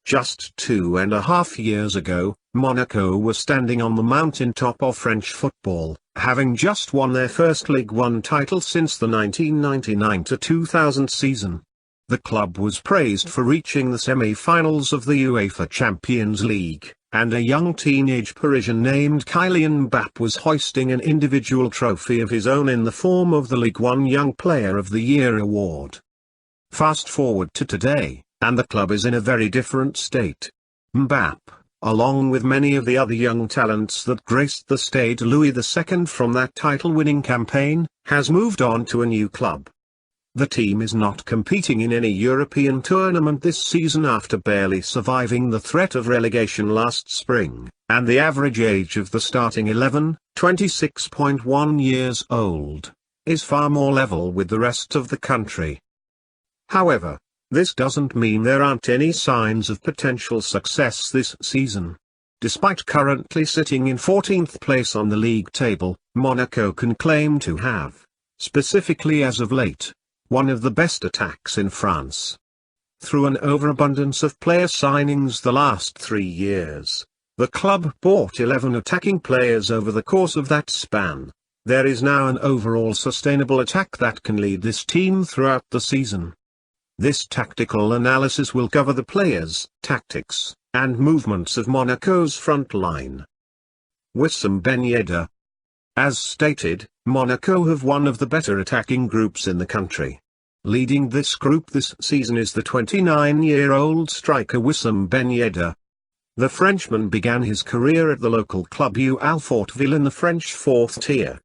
Just 2.5 years ago, Monaco was standing on the mountain top of French football, having just won their first Ligue 1 title since the 1999-2000 season. The club was praised for reaching the semi-finals of the UEFA Champions League, and a young teenage Parisian named Kylian Mbappé was hoisting an individual trophy of his own in the form of the Ligue 1 Young Player of the Year award. Fast forward to today, and the club is in a very different state. Mbappé, along with many of the other young talents that graced the Stade Louis II from that title-winning campaign, has moved on to a new club. The team is not competing in any European tournament this season after barely surviving the threat of relegation last spring, and the average age of the starting 11, 26.1 years old, is far more level with the rest of the country. However, this doesn't mean there aren't any signs of potential success this season. Despite currently sitting in 14th place on the league table, Monaco can claim to have, specifically as of late, one of the best attacks in France. Through an overabundance of player signings the last 3 years, the club bought 11 attacking players over the course of that span. There is now an overall sustainable attack that can lead this team throughout the season. This tactical analysis will cover the players, tactics, and movements of Monaco's front line. Wissam Ben Yedder. As stated, Monaco have one of the better attacking groups in the country. Leading this group this season is the 29-year-old striker Wissam Ben Yedder. The Frenchman began his career at the local club U Alfortville in the French 4th tier.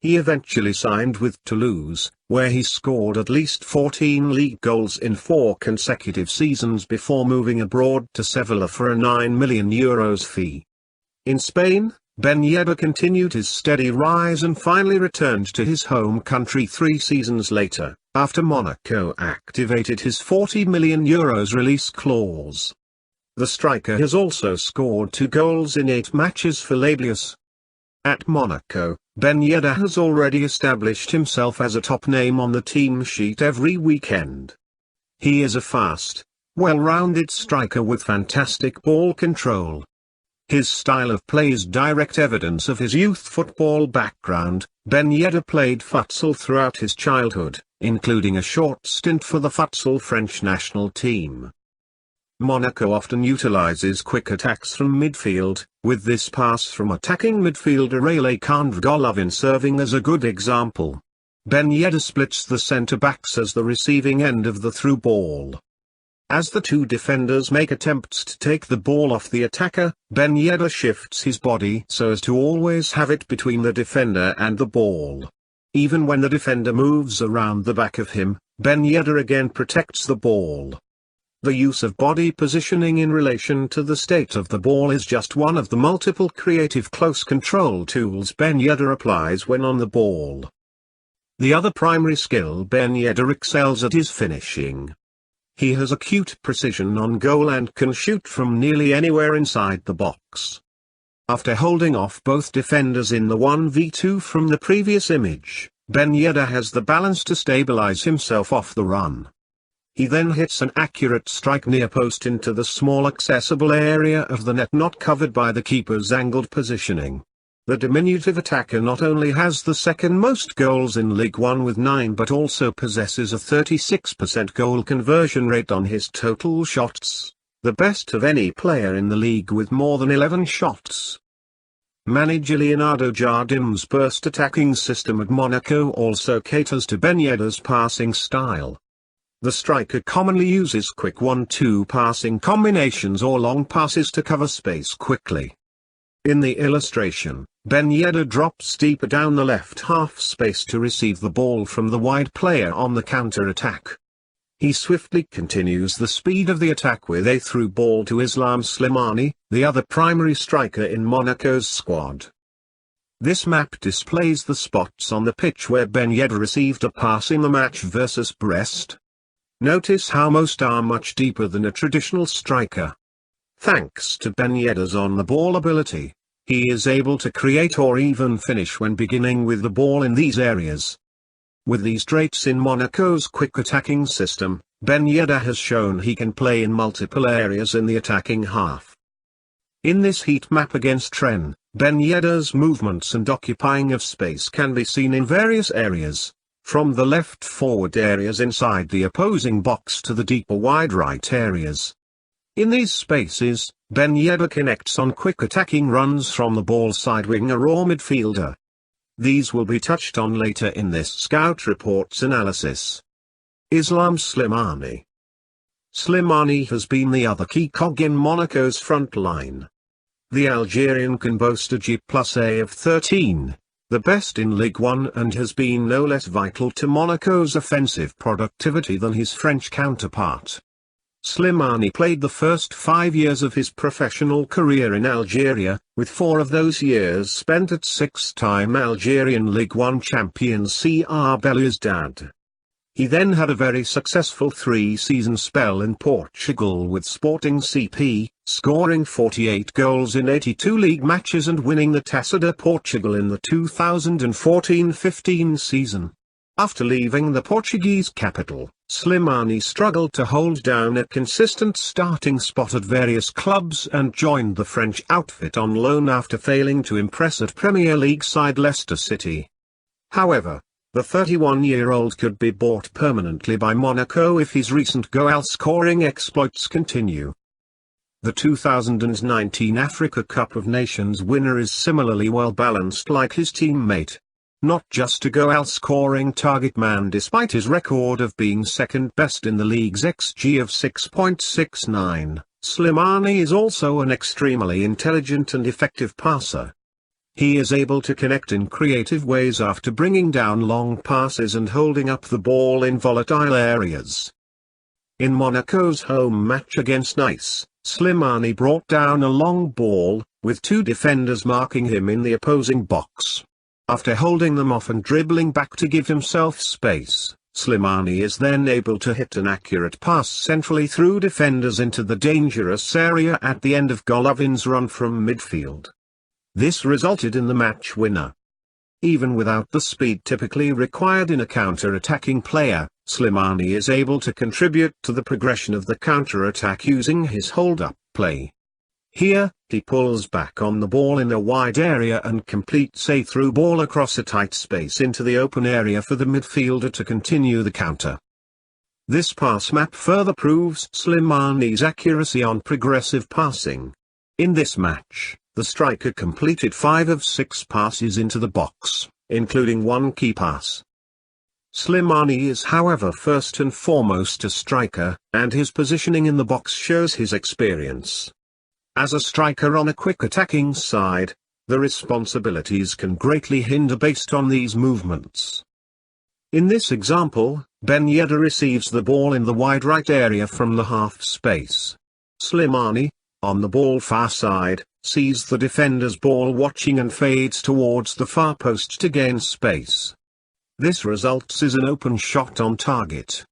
He eventually signed with Toulouse, where he scored at least 14 league goals in 4 consecutive seasons before moving abroad to Sevilla for a €9 million fee. In Spain, Ben Yedder continued his steady rise and finally returned to his home country 3 seasons later, after Monaco activated his €40 million release clause. The striker has also scored 2 goals in 8 matches for L'Aiglus. At Monaco, Ben Yedder has already established himself as a top name on the team sheet every weekend. He is a fast, well-rounded striker with fantastic ball control. His style of play is direct evidence of his youth football background. Ben Yedder played futsal throughout his childhood, including a short stint for the futsal French national team. Monaco often utilizes quick attacks from midfield, with this pass from attacking midfielder Alexandre Golovin serving as a good example. Ben Yedder splits the centre-backs as the receiving end of the through ball. As the 2 defenders make attempts to take the ball off the attacker, Ben Yedder shifts his body so as to always have it between the defender and the ball. Even when the defender moves around the back of him, Ben Yedder again protects the ball. The use of body positioning in relation to the state of the ball is just one of the multiple creative close control tools Ben Yedder applies when on the ball. The other primary skill Ben Yedder excels at is finishing. He has acute precision on goal and can shoot from nearly anywhere inside the box. After holding off both defenders in the 1v2 from the previous image, Ben Yedder has the balance to stabilize himself off the run. He then hits an accurate strike near post into the small accessible area of the net not covered by the keeper's angled positioning. The diminutive attacker not only has the second most goals in Ligue 1 with 9 but also possesses a 36% goal conversion rate on his total shots, the best of any player in the league with more than 11 shots. Manager Leonardo Jardim's burst attacking system at Monaco also caters to Ben Yedder's passing style. The striker commonly uses quick 1-2 passing combinations or long passes to cover space quickly. In the illustration, Ben Yedder drops deeper down the left half space to receive the ball from the wide player on the counter-attack. He swiftly continues the speed of the attack with a through ball to Islam Slimani, the other primary striker in Monaco's squad. This map displays the spots on the pitch where Ben Yedder received a pass in the match versus Brest. Notice how most are much deeper than a traditional striker. Thanks to Ben Yedder's on-the-ball ability, he is able to create or even finish when beginning with the ball in these areas. With these traits in Monaco's quick attacking system, Ben Yedder has shown he can play in multiple areas in the attacking half. In this heat map against Tren, Ben Yedder's movements and occupying of space can be seen in various areas, from the left forward areas inside the opposing box to the deeper wide right areas. In these spaces, Ben Yedder connects on quick attacking runs from the ball side winger or midfielder. These will be touched on later in this Scout Reports analysis. Islam Slimani. Slimani has been the other key cog in Monaco's front line. The Algerian can boast a G+A of 13, the best in Ligue 1, and has been no less vital to Monaco's offensive productivity than his French counterpart. Slimani played the first 5 years of his professional career in Algeria, with 4 of those years spent at 6-time Algerian Ligue 1 champion CR Belouizdad. He then had a very successful 3-season spell in Portugal with Sporting CP, scoring 48 goals in 82 league matches and winning the Taça de Portugal in the 2014-15 season. After leaving the Portuguese capital, Slimani struggled to hold down a consistent starting spot at various clubs and joined the French outfit on loan after failing to impress at Premier League side Leicester City. However, the 31-year-old could be bought permanently by Monaco if his recent goal-scoring exploits continue. The 2019 Africa Cup of Nations winner is similarly well-balanced like his teammate. Not just a goal-scoring target man despite his record of being second best in the league's XG of 6.69, Slimani is also an extremely intelligent and effective passer. He is able to connect in creative ways after bringing down long passes and holding up the ball in volatile areas. In Monaco's home match against Nice, Slimani brought down a long ball, with 2 defenders marking him in the opposing box. After holding them off and dribbling back to give himself space, Slimani is then able to hit an accurate pass centrally through defenders into the dangerous area at the end of Golovin's run from midfield. This resulted in the match winner. Even without the speed typically required in a counter-attacking player, Slimani is able to contribute to the progression of the counter-attack using his hold-up play. Here, he pulls back on the ball in a wide area and completes a through ball across a tight space into the open area for the midfielder to continue the counter. This pass map further proves Slimani's accuracy on progressive passing. In this match, the striker completed 5 of 6 passes into the box, including 1 key pass. Slimani is however first and foremost a striker, and his positioning in the box shows his experience. As a striker on a quick attacking side, the responsibilities can greatly hinder based on these movements. In this example, Ben Yedder receives the ball in the wide right area from the half space. Slimani, on the ball far side, sees the defender's ball watching and fades towards the far post to gain space. This results in an open shot on target.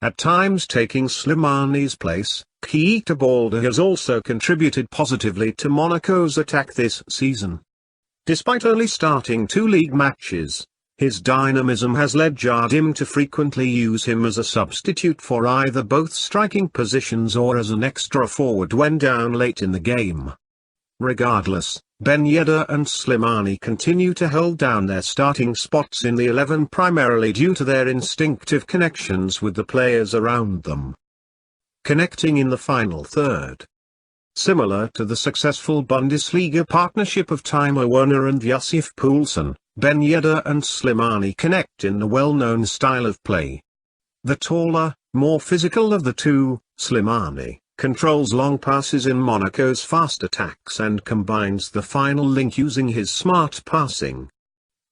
At times taking Slimani's place, Keita Balde has also contributed positively to Monaco's attack this season. Despite only starting 2 league matches, his dynamism has led Jardim to frequently use him as a substitute for either both striking positions or as an extra forward when down late in the game. Regardless, Ben Yedder and Slimani continue to hold down their starting spots in the 11 primarily due to their instinctive connections with the players around them. Connecting in the final third. Similar to the successful Bundesliga partnership of Timo Werner and Yussuf Poulsen, Ben Yedder and Slimani connect in the well-known style of play. The taller, more physical of the two, Slimani, controls long passes in Monaco's fast attacks and combines the final link using his smart passing.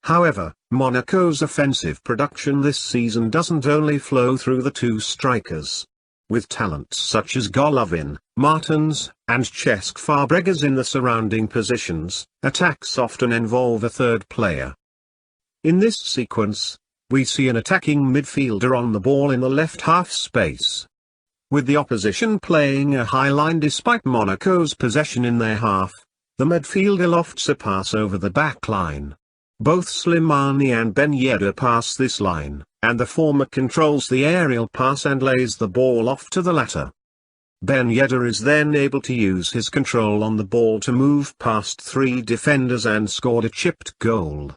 However, Monaco's offensive production this season doesn't only flow through the 2 strikers. With talents such as Golovin, Martins, and Cesc Fabregas in the surrounding positions, attacks often involve a third player. In this sequence, we see an attacking midfielder on the ball in the left half space. With the opposition playing a high line despite Monaco's possession in their half, the midfielder lofts a pass over the back line. Both Slimani and Ben Yedder pass this line, and the former controls the aerial pass and lays the ball off to the latter. Ben Yedder is then able to use his control on the ball to move past 3 defenders and scored a chipped goal.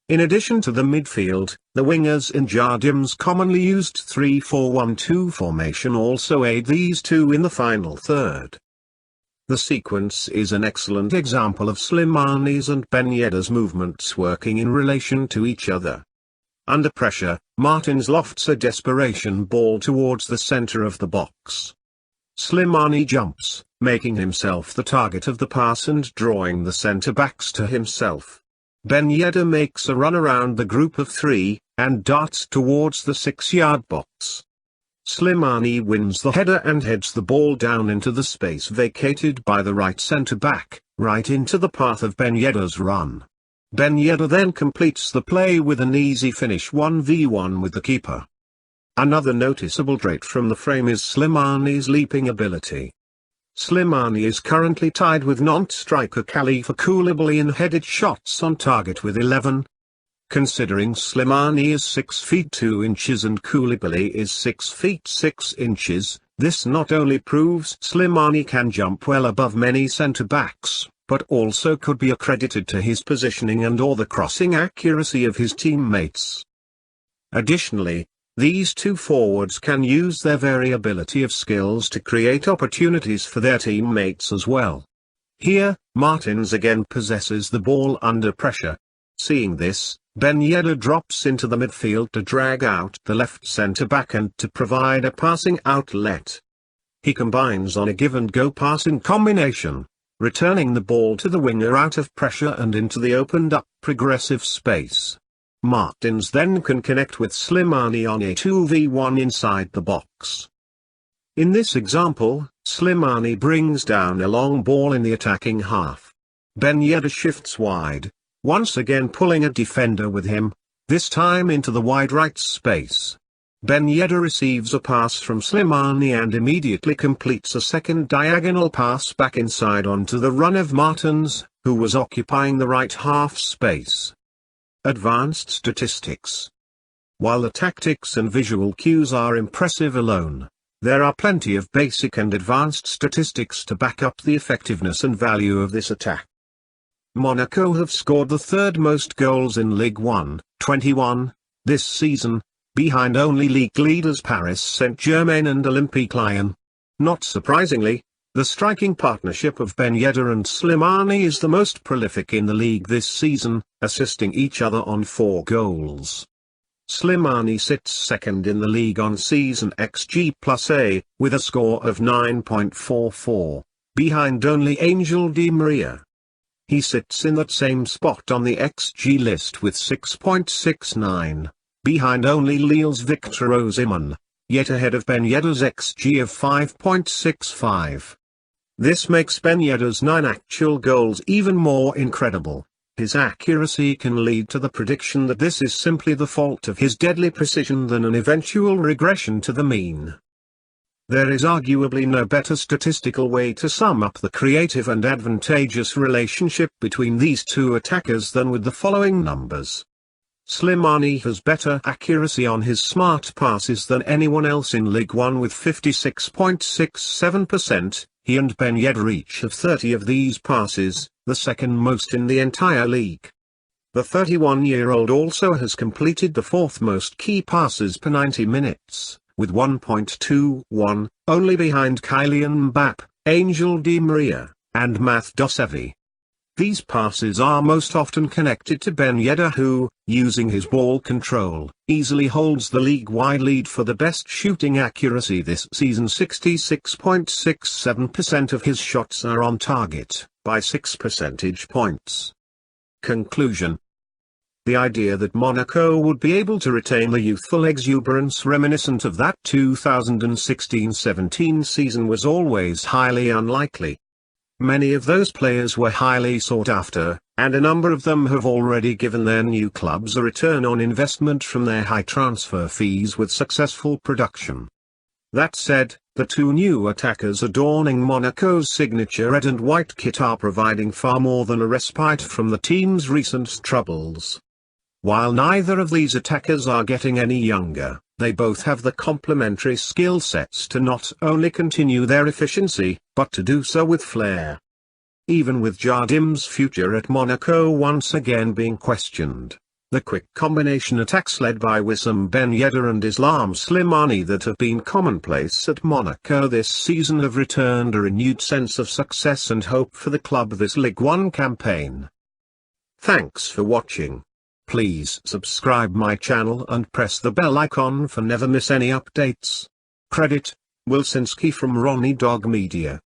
In addition to the midfield, the wingers in Jardim's commonly used 3-4-1-2 formation also aid these two in the final third. The sequence is an excellent example of Slimani's and Ben Yedder's movements working in relation to each other. Under pressure, Martins lofts a desperation ball towards the center of the box. Slimani jumps, making himself the target of the pass and drawing the centre-backs to himself. Ben Yedder makes a run around the group of 3, and darts towards the 6-yard box. Slimani wins the header and heads the ball down into the space vacated by the right centre-back, right into the path of Ben Yedder's run. Ben Yedder then completes the play with an easy finish 1v1 with the keeper. Another noticeable trait from the frame is Slimani's leaping ability. Slimani is currently tied with Nantes striker Khalifa Koulibaly in headed shots on target with 11. Considering Slimani is 6 feet 2 inches and Koulibaly is 6 feet 6 inches, this not only proves Slimani can jump well above many centre-backs, but also could be accredited to his positioning and/or the crossing accuracy of his teammates. Additionally, these two forwards can use their variability of skills to create opportunities for their teammates as well. Here, Martins again possesses the ball under pressure. Seeing this, Ben Yedder drops into the midfield to drag out the left centre-back and to provide a passing outlet. He combines on a give-and-go passing combination, returning the ball to the winger out of pressure and into the opened-up progressive space. Martins then can connect with Slimani on a 2v1 inside the box. In this example, Slimani brings down a long ball in the attacking half. Ben Yedder shifts wide, once again pulling a defender with him, this time into the wide right space. Ben Yedder receives a pass from Slimani and immediately completes a second diagonal pass back inside onto the run of Martins, who was occupying the right half space. Advanced statistics. While the tactics and visual cues are impressive alone, there are plenty of basic and advanced statistics to back up the effectiveness and value of this attack. Monaco have scored the third most goals in Ligue 1, 21, this season, behind only league leaders Paris Saint-Germain and Olympique Lyon. Not surprisingly, the striking partnership of Ben Yedder and Slimani is the most prolific in the league this season, assisting each other on 4 goals. Slimani sits second in the league on season XG+A, with a score of 9.44, behind only Angel Di Maria. He sits in that same spot on the XG list with 6.69, behind only Lille's Victor Osimhen, yet ahead of Ben Yedder's XG of 5.65. This makes Ben Yedder's 9 actual goals even more incredible. His accuracy can lead to the prediction that this is simply the fault of his deadly precision than an eventual regression to the mean. There is arguably no better statistical way to sum up the creative and advantageous relationship between these two attackers than with the following numbers. Slimani has better accuracy on his smart passes than anyone else in Ligue 1 with 56.67%, he and Ben Yedder each have 30 of these passes, the second most in the entire league. The 31-year-old also has completed the 4th most key passes per 90 minutes, with 1.21, only behind Kylian Mbappé, Angel Di Maria, and Math-Dosevi. These passes are most often connected to Ben Yedder who, using his ball control, easily holds the league-wide lead for the best shooting accuracy this season. 66.67% of his shots are on target, by 6 percentage points. Conclusion. The idea that Monaco would be able to retain the youthful exuberance reminiscent of that 2016-17 season was always highly unlikely. Many of those players were highly sought after, and a number of them have already given their new clubs a return on investment from their high transfer fees with successful production. That said, The two new attackers adorning Monaco's signature red and white kit are providing far more than a respite from the team's recent troubles. While neither of these attackers are getting any younger, they both have the complementary skill sets to not only continue their efficiency, but to do so with flair. Even with Jardim's future at Monaco once again being questioned, the quick combination attacks led by Wissam Ben Yedder and Islam Slimani that have been commonplace at Monaco this season have returned a renewed sense of success and hope for the club this Ligue 1 campaign. Thanks for watching. Please subscribe my channel and press the bell icon for never miss any updates. Credit, Wilsinski from Ronnie Dog Media.